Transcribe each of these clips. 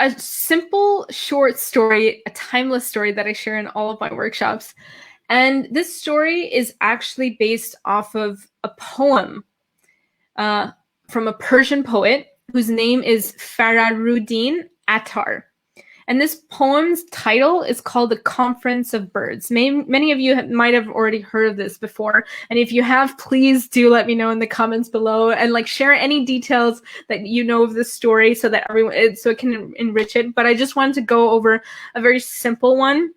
a simple, short story, a timeless story that I share in all of my workshops. And this story is actually based off of a poem from a Persian poet whose name is Fararuddin Attar. And this poem's title is called The Conference of Birds. Many of you might have already heard of this before. And if you have, please do let me know in the comments below and like share any details that you know of this story so that so it can enrich it. But I just wanted to go over a very simple one,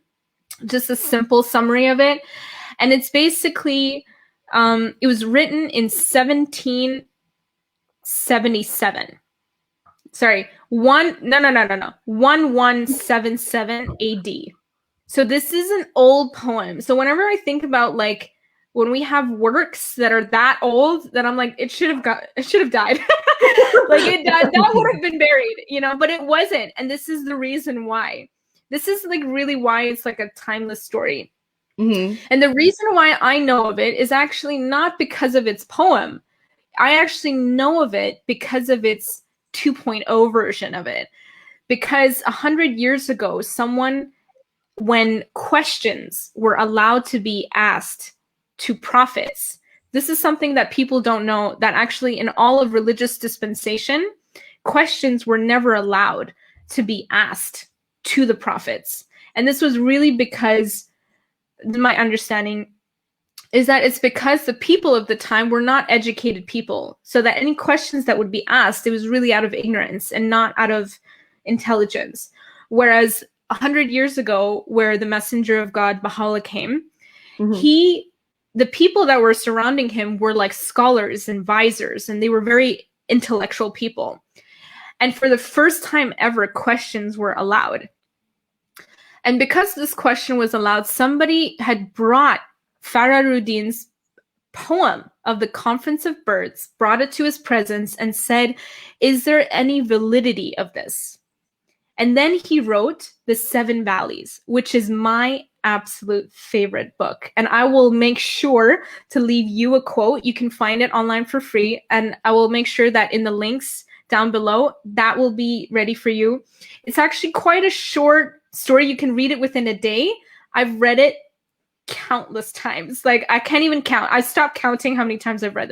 just a simple summary of it. And it's basically, it was written in 1777. Sorry, 1177 AD. So this is an old poem. So whenever I think about like when we have works that are that old, that I'm like, it should have died. Like that would have been buried, you know, but it wasn't. And this is the reason why. This is like really why it's like a timeless story. Mm-hmm. And the reason why I know of it is actually not because of its poem. I actually know of it because of its 2.0 version of it. Because 100 years ago, when questions were allowed to be asked to prophets, this is something that people don't know, that actually in all of religious dispensation, questions were never allowed to be asked to the prophets. And this was really because, my understanding is that it's because the people of the time were not educated people, so that any questions that would be asked, it was really out of ignorance and not out of intelligence. Whereas 100 years ago, where the messenger of God, Baha'u'llah, came, the people that were surrounding him were like scholars and visors, and they were very intellectual people. And for the first time ever, questions were allowed. And because this question was allowed, somebody had brought Fararuddin's poem of The Conference of Birds, brought it to his presence and said, is there any validity of this? And then he wrote The Seven Valleys, which is my absolute favorite book. And I will make sure to leave you a quote. You can find it online for free. And I will make sure that in the links down below, that will be ready for you. It's actually quite a short story. You can read it within a day. I've read it countless times. Like I can't even count. I stopped counting how many times I've read this.